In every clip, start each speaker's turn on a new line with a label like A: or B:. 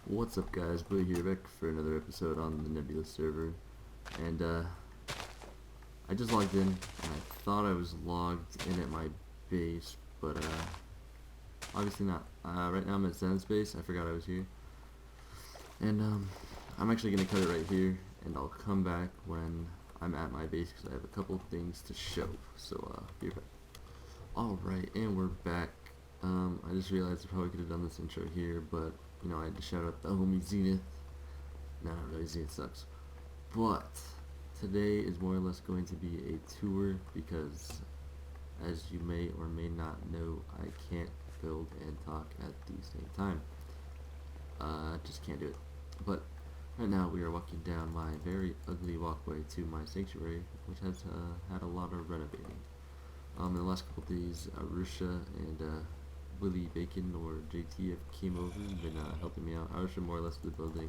A: What's up guys, Blue here back for another episode on the Nebulous server, and I just logged in, and I thought I was logged in at my base, but obviously not. Right now I'm at Zen's base. I forgot I was here, and I'm actually going to cut it right here, and I'll come back when I'm at my base, because I have a couple of things to show, so be right back. Alright, and we're back. I just realized I probably could have done this intro here, but you know, I had to shout out the homie Zenith. No, not really, Zenith sucks. But today is more or less going to be a tour because, as you may or may not know, I can't build and talk at the same time. Just can't do it. But right now we are walking down my very ugly walkway to my sanctuary, which has had a lot of renovating. In the last couple of days, Arusha and Willie Bacon or JT have came over and been helping me out. Arusha more or less with the building.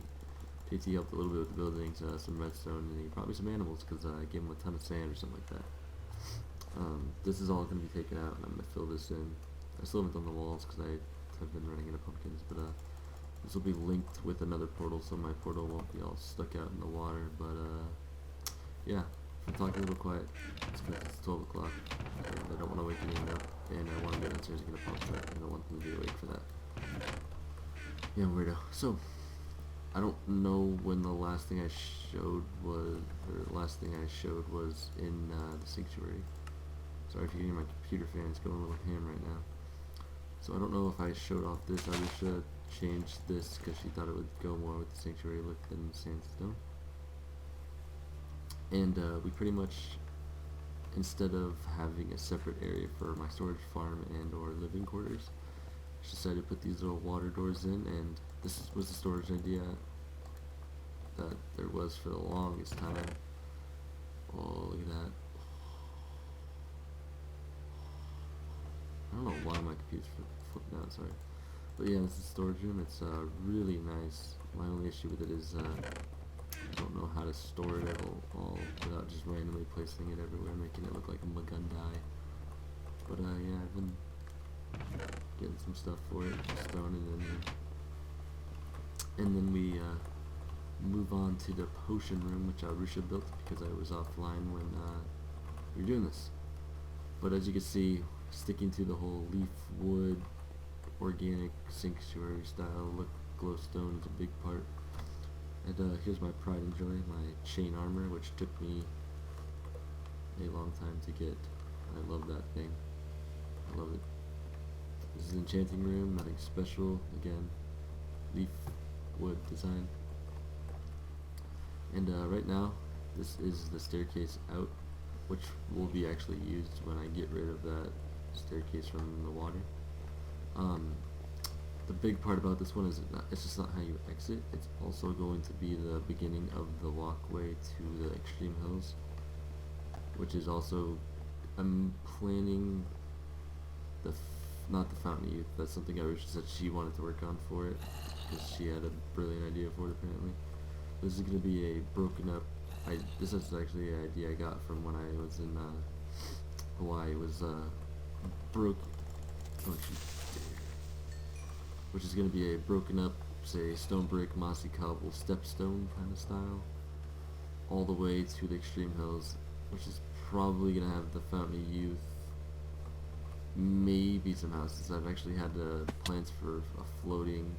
A: JT helped a little bit with the buildings, some redstone, and he brought me some animals because I gave him a ton of sand or something like that. This is all going to be taken out, and I'm going to fill this in. I still haven't done the walls because I have been running out of pumpkins, but this will be linked with another portal, so my portal won't be all stuck out in the water. But yeah, if I'm talking a little quiet, it's because it's 12 o'clock, and I don't want to wake anyone up, and I want to get downstairs and get a pump track, and I don't want them to be awake for that. Yeah, weirdo. So, I don't know when the last thing I showed was, in the sanctuary. Sorry if you hear my computer fans going a little ham right now. So I don't know if I showed off this. I wish changed this because she thought it would go more with the sanctuary look than sandstone. And we pretty much, instead of having a separate area for my storage farm and or living quarters, just decided to put these little water doors in, and this was the storage idea that there was for the longest time. Oh, look at that. I don't know why my computer's flipping out, sorry. But yeah, this is the storage room. It's really nice. My only issue with it is I don't know how to store it at all without just randomly placing it everywhere, making it look like a Magundai. But yeah, I've been getting some stuff for it, just throwing it in there. And then we move on to the potion room, which Arusha built because I was offline when we were doing this. But as you can see, sticking to the whole leaf wood, organic sanctuary style look, glowstone is a big part. And here's my pride and joy, my chain armor, which took me a long time to get. I love that thing. I love it. This is an enchanting room, nothing special. Again, leaf wood design. And right now, this is the staircase out, which will be actually used when I get rid of that staircase from the water. The big part about this one is it's just not how you exit, it's also going to be the beginning of the walkway to the extreme hills, which is also, I'm planning not the Fountain of Youth. That's something I wish that she wanted to work on for it, because she had a brilliant idea for it apparently. This is going to be a broken up, this is actually an idea I got from when I was in Hawaii. It was which is going to be a broken up, say, stone brick, mossy cobble, stepstone kind of style, all the way to the extreme hills, which is probably going to have the Fountain of Youth, maybe some houses. I've actually had plans for a floating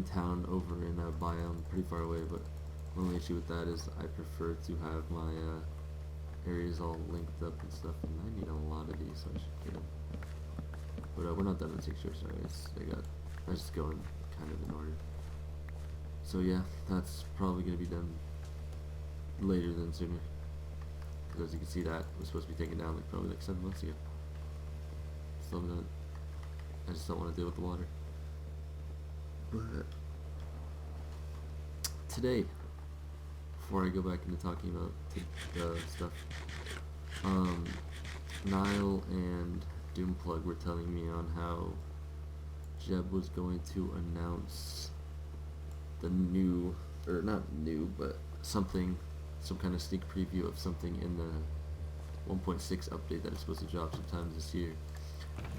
A: town over in a biome pretty far away, but the only issue with that is I prefer to have my areas all linked up and stuff, and I need a lot of these, so I should get them. But we're not done with 6 years, sorry. I was just going kind of in order. So yeah, that's probably going to be done later than sooner. Because as you can see, that was supposed to be taken down probably 7 months ago. Still haven't done it. I just don't want to deal with the water. But today, before I go back into talking about the stuff, Nile and Doomplug were telling me on how Jeb was going to announce the new, or not new, but something, some kind of sneak preview of something in the 1.6 update that is supposed to drop sometime this year.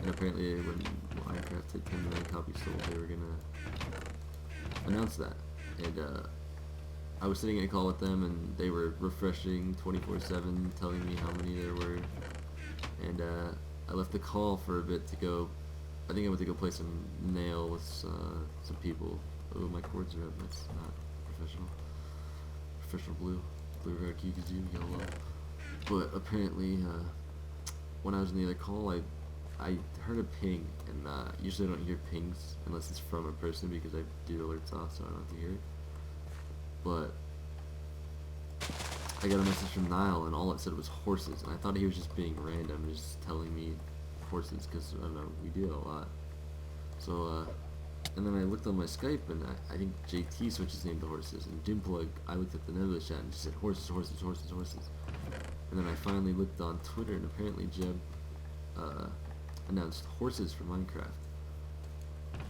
A: And apparently when Minecraft hit 10 million copies sold, they were gonna announce that. And I was sitting in a call with them, and they were refreshing 24/7, telling me how many there were. And I left the call for a bit to go. I think I went to go play some nail with some people. Oh, my cords are up. That's not professional. Professional blue, red Kikuzu, yellow. But apparently, when I was in the other call, I heard a ping, and usually I don't hear pings unless it's from a person because I do alerts off, so I don't have to hear it. But I got a message from Niall, and all it said was horses, and I thought he was just being random and just telling me horses, because, I don't know, we do that a lot. So, and then I looked on my Skype, and I think JT switched his name to horses, and Doomplug, I looked at the Nebulous chat, and she said horses, horses, horses, horses. And then I finally looked on Twitter, and apparently Jeb announced horses for Minecraft.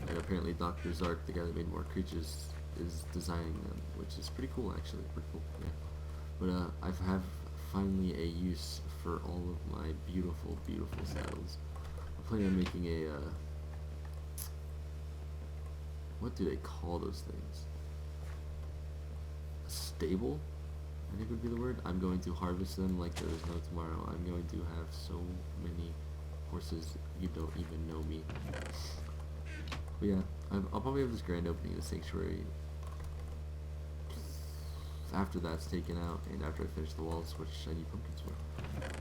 A: And apparently Dr. Zark, the guy that made more creatures, is designing them, which is pretty cool, actually. Pretty cool, yeah. But I have finally a use for all of my beautiful, beautiful saddles. I'm planning on making a, what do they call those things? A stable, I think would be the word. I'm going to harvest them like there is no tomorrow. I'm going to have so many horses, you don't even know me. But yeah, I'll probably have this grand opening of the sanctuary after that's taken out, and after I finish the walls, which I need pumpkins for.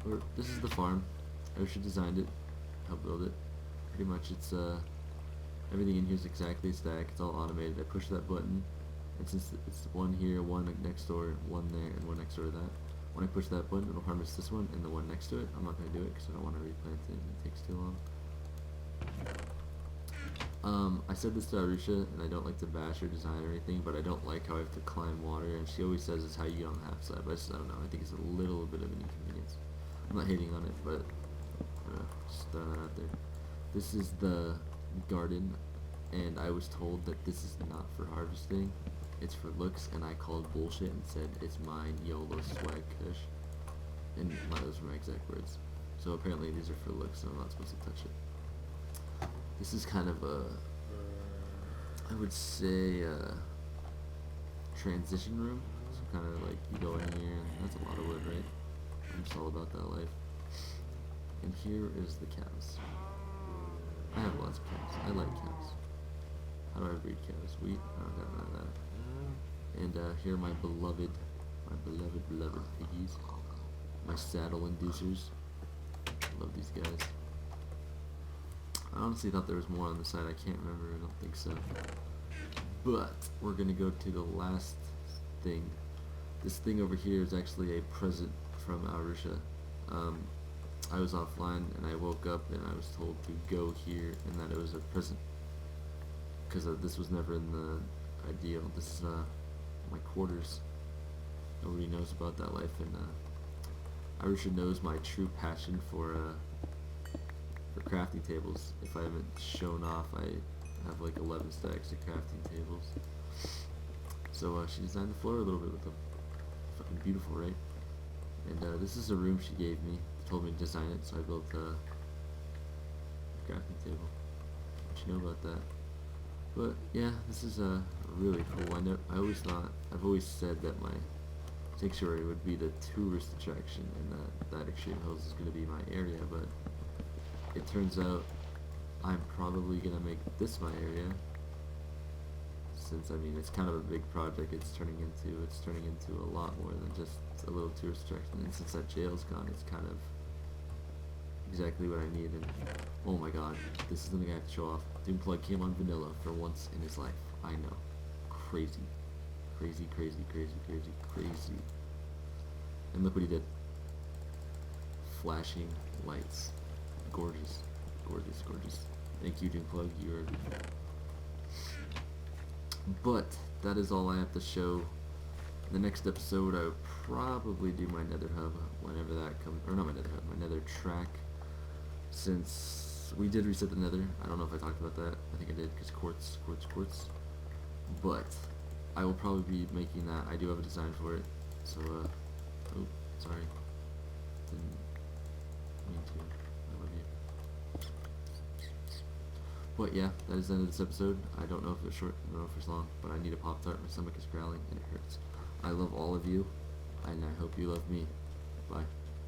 A: Or, this is the farm. Osha designed it, helped build it. Pretty much it's, everything in here is exactly stacked, it's all automated. I push that button, and since it's one here, one next door, one there, and one next door to that, when I push that button, it'll harvest this one and the one next to it. I'm not going to do it because I don't want to replant it, and it takes too long. I said this to Arusha, and I don't like to bash her design or anything, but I don't like how I have to climb water, and she always says it's how you get on the half side, but I don't know, I think it's a little bit of an inconvenience. I'm not hating on it, but just throwing that out there. This is the garden, and I was told that this is not for harvesting, it's for looks, and I called bullshit and said, it's mine, YOLO swag kush, and those were my exact words. So apparently these are for looks, so I'm not supposed to touch it. This is kind of a, I would say, transition room. So kind of like you go in here, and that's a lot of wood, right? I'm just all about that life. And here is the cows. I have lots of cows. I like cows. How do I breed cows? Wheat? I don't got none of that. And here are my beloved piggies. My saddle inducers. Love these guys. I honestly thought there was more on the side. I can't remember. I don't think so. But we're gonna go to the last thing. This thing over here is actually a present from Arusha. I was offline and I woke up and I was told to go here and that it was a present. Because this was never in the ideal. This is my quarters. Nobody knows about that life, and Arusha knows my true passion for crafting tables. If I haven't shown off, I have like 11 stacks of crafting tables. So she designed the floor a little bit with them. Fucking beautiful, right? And this is a room she gave me. Told me to design it, so I built a crafting table. What you know about that? But yeah, this is really cool. I've always said that my sanctuary would be the tourist attraction, and that Extreme Hills is going to be my area, but it turns out I'm probably going to make this my area, since, I mean, it's kind of a big project. It's turning into a lot more than just a little tourist attraction, and since that jail's gone, it's kind of exactly what I need. And oh my god, this is something I have to show off. Doomplug came on vanilla for once in his life. I know. Crazy. Crazy, crazy, crazy, crazy, crazy. And look what he did. Flashing lights. Gorgeous. Gorgeous, gorgeous. Thank you, Doomplug. You are beautiful. But that is all I have to show. In the next episode, I would probably do my nether hub whenever that comes, or not my nether hub, my nether track. Since we did reset the nether, I don't know if I talked about that. I think I did, because quartz. But I will probably be making that. I do have a design for it. So, oh, sorry. Didn't mean to. I love you. But yeah, that is the end of this episode. I don't know if it's short, I don't know if it's long, but I need a Pop-Tart. My stomach is growling and it hurts. I love all of you, and I hope you love me. Bye.